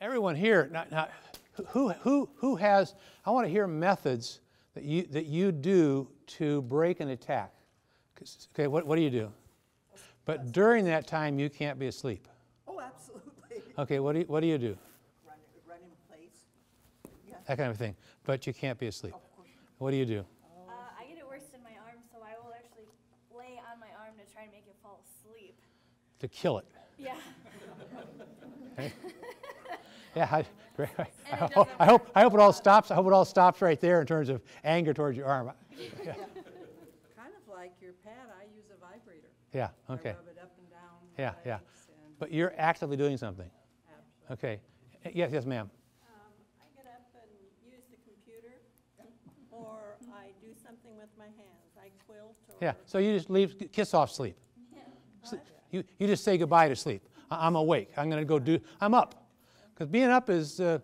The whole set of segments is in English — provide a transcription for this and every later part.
everyone here, now, who has, I want to hear methods that you do to break an attack. Okay, what do you do? But during that time, you can't be asleep. Oh, absolutely. Okay, what do you do? Run in place. Yeah. That kind of thing. But you can't be asleep. What do you do? I get it worse in my arm, so I will actually lay on my arm to try and make it fall asleep. To kill it. Yeah. Okay. Yeah, I hope it all stops. I hope it all stops right there in terms of anger towards your arm. Yeah. Kind of like your pad, I use a vibrator. Yeah. Okay. I rub it up and down. Yeah. Yeah. And But you're actively doing something. absolutely. Okay. Yes, ma'am. I get up and use the computer, or I do something with my hands. I quilt. Or Yeah. So you just kiss off sleep. Yeah. You just say goodbye to sleep. I'm awake. I'm going to go I'm up. Because being up is, I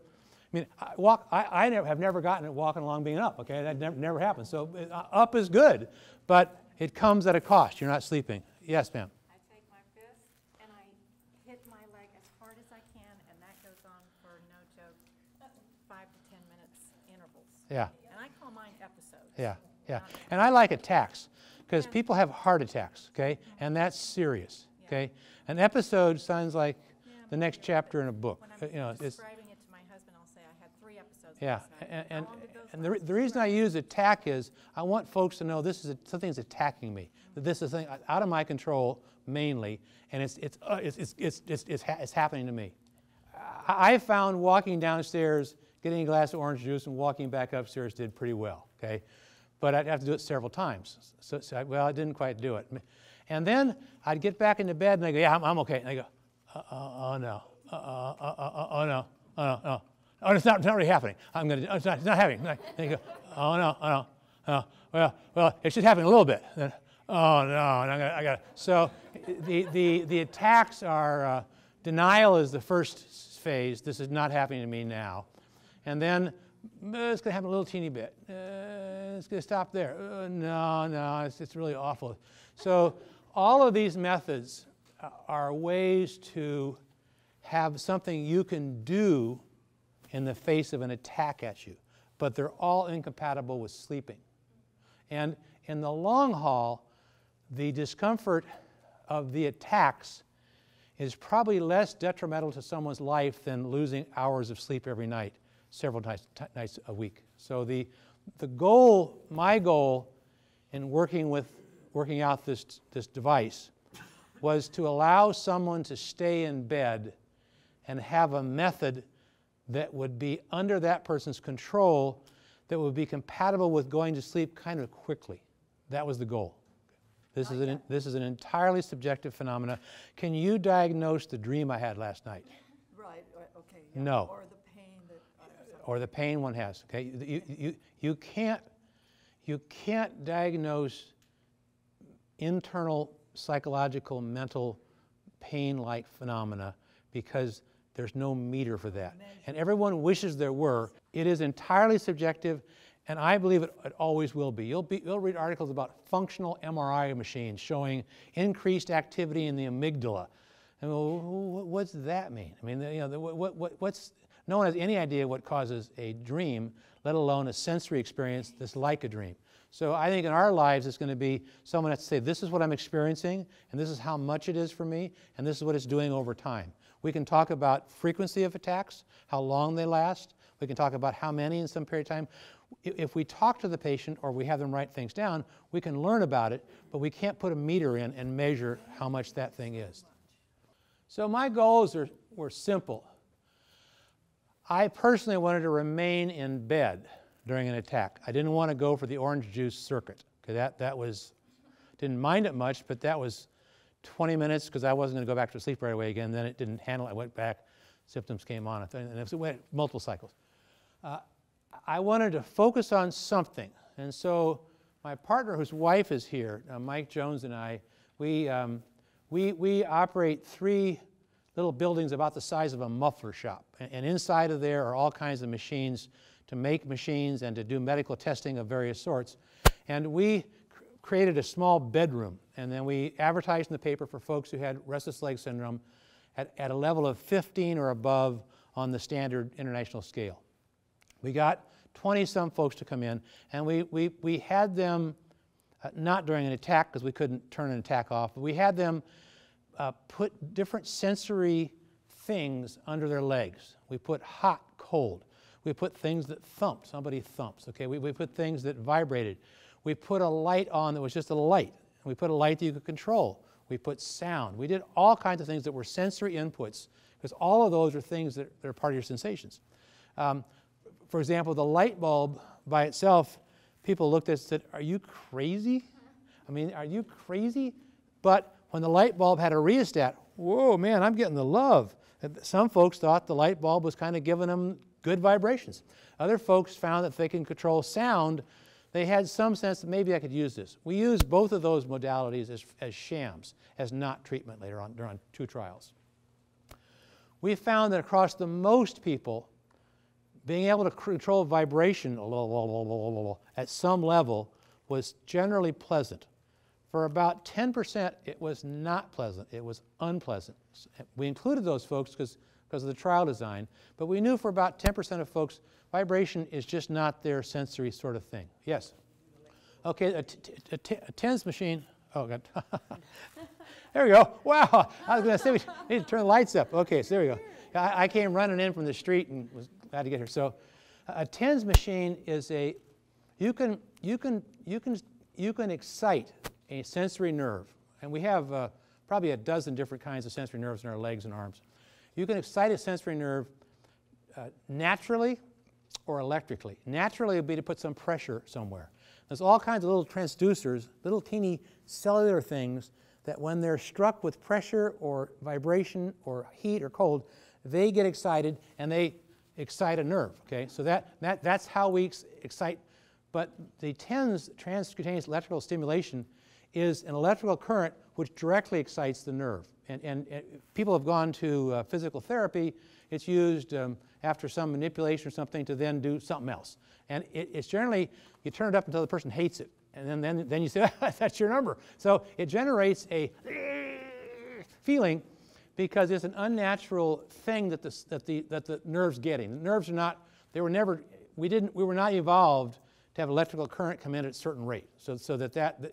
mean, I have never gotten it walking along being up, okay? That never happens. So up is good, but it comes at a cost. You're not sleeping. Yes, ma'am. I take my fist and I hit my leg as hard as I can, and that goes on for, no joke, 5 to 10 minutes intervals. Yeah. And I call mine episodes. Yeah, yeah. And I like attacks, because people have heart attacks, okay? And that's serious, okay? An episode sounds like the next chapter in a book. When You know, I'm it's, describing it to my husband, I'll say I had 3 episodes yeah. last night. And How long did those the last? reason I use attack is I want folks to know this is something that's attacking me. That this is something out of my control mainly, and it's happening to me. I found walking downstairs, getting a glass of orange juice, and walking back upstairs did pretty well. Okay, but I'd have to do it several times. So I didn't quite do it. And then I'd get back into bed and I go, yeah, I'm okay. And I go, oh no, oh no, oh, it's not really happening. It's not happening. And you go, oh no. Well, it's just happening a little bit. Then, oh no, and I got. So the attacks are denial is the first phase. This is not happening to me now, and then it's going to happen a little teeny bit. It's going to stop there. No, it's really awful. So all of these methods are ways to have something you can do in the face of an attack at you, but they're all incompatible with sleeping. And in the long haul, the discomfort of the attacks is probably less detrimental to someone's life than losing hours of sleep every night, several nights a week. So my goal in working out this device was to allow someone to stay in bed and have a method that would be under that person's control, that would be compatible with going to sleep kind of quickly. That was the goal. This is an entirely subjective phenomena. Can you diagnose the dream I had last night? Right, okay. Yeah. No. Or the pain that or the pain one has. Okay, you can't diagnose internal psychological, mental pain-like phenomena because there's no meter for that. And everyone wishes there were. It is entirely subjective, and I believe it always will be. You'll read articles about functional MRI machines showing increased activity in the amygdala. I mean, what's that mean? I mean, no one has any idea what causes a dream, let alone a sensory experience that's like a dream. So I think in our lives it's going to be someone has to say, this is what I'm experiencing, and this is how much it is for me, and this is what it's doing over time. We can talk about frequency of attacks, how long they last. We can talk about how many in some period of time. If we talk to the patient or we have them write things down, we can learn about it, but we can't put a meter in and measure how much that thing is. So my goals were simple. I personally wanted to remain in bed during an attack. I didn't want to go for the orange juice circuit. Okay, didn't mind it much, but that was 20 minutes because I wasn't going to go back to sleep right away again. Then it didn't handle it. I went back, symptoms came on, and it went multiple cycles. I wanted to focus on something, and so my partner, whose wife is here, Mike Jones, and I, we operate 3 little buildings about the size of a muffler shop, and inside of there are all kinds of machines to make machines and to do medical testing of various sorts. And we created a small bedroom, and then we advertised in the paper for folks who had restless leg syndrome at a level of 15 or above on the standard international scale. We got 20-some folks to come in, and we had them, not during an attack because we couldn't turn an attack off, but we had them put different sensory things under their legs. We put hot, cold. We put things that thumped. Somebody thumps, okay? We put things that vibrated. We put a light on that was just a light. We put a light that you could control. We put sound. We did all kinds of things that were sensory inputs, because all of those are things that are part of your sensations. For example, the light bulb by itself, people looked at it and said, "Are you crazy? I mean, are you crazy?" But when the light bulb had a rheostat, whoa, man, I'm getting the love. Some folks thought the light bulb was kind of giving them good vibrations. Other folks found that if they can control sound, they had some sense that maybe I could use this. We used both of those modalities as shams, as not treatment later on during 2 trials. We found that across the most people, being able to control vibration at some level was generally pleasant. For about 10%, it was not pleasant. It was unpleasant. We included those folks because of the trial design, but we knew for about 10% of folks, vibration is just not their sensory sort of thing. Yes? Okay, a TENS machine. Oh, God. There we go. Wow. I was going to say we need to turn the lights up. Okay, so there we go. I came running in from the street and was glad to get here. So a TENS machine is you can excite a sensory nerve. And we have probably a dozen different kinds of sensory nerves in our legs and arms. You can excite a sensory nerve naturally or electrically. Naturally would be to put some pressure somewhere. There's all kinds of little transducers, little teeny cellular things that when they're struck with pressure or vibration or heat or cold, they get excited and they excite a nerve. Okay, so that's how we excite. But the TENS, transcutaneous electrical stimulation, is an electrical current which directly excites the nerve. And people have gone to physical therapy. It's used after some manipulation or something to then do something else. And it's generally, you turn it up until the person hates it. And then you say, that's your number. So it generates a feeling because it's an unnatural thing that the nerve's getting. The nerves are not, we were not evolved to have electrical current come in at a certain rate.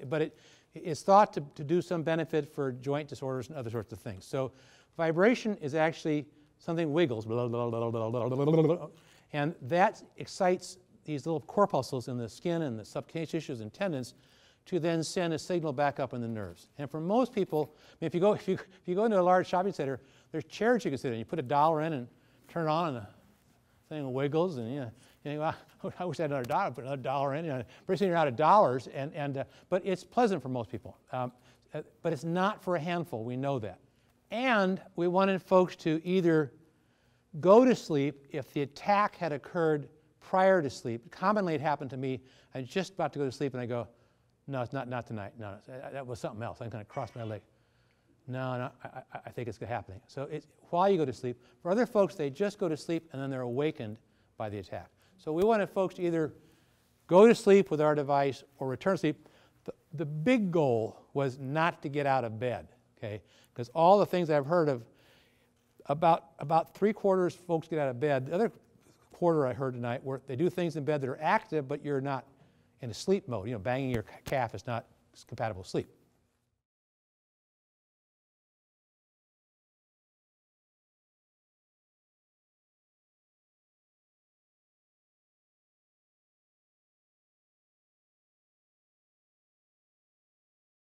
But it's thought to do some benefit for joint disorders and other sorts of things. So vibration is actually something wiggles, blah, blah, blah, blah, blah, blah, blah, blah, and that excites these little corpuscles in the skin and the subcutaneous tissues and tendons to then send a signal back up in the nerves. And for most people, I mean, if you go into a large shopping center, there's chairs you can sit in. You put $1 in and turn it on, and the thing wiggles, and you think, well, I wish I had another dollar. Put another $1 in. Pretty soon you're out of dollars, but it's pleasant for most people. But it's not for a handful. We know that. And we wanted folks to either go to sleep if the attack had occurred prior to sleep. Commonly, it happened to me. I was just about to go to sleep, and I go, no, it's not tonight. No, that was something else. I'm going to cross my leg. No, I think it's happening. So it's while you go to sleep. For other folks, they just go to sleep, and then they're awakened by the attack. So we wanted folks to either go to sleep with our device or return to sleep. The big goal was not to get out of bed, okay? Because all the things I've heard of, about 3/4 folks get out of bed. The other quarter I heard tonight where they do things in bed that are active, but you're not in a sleep mode. You know, banging your calf is not compatible with sleep.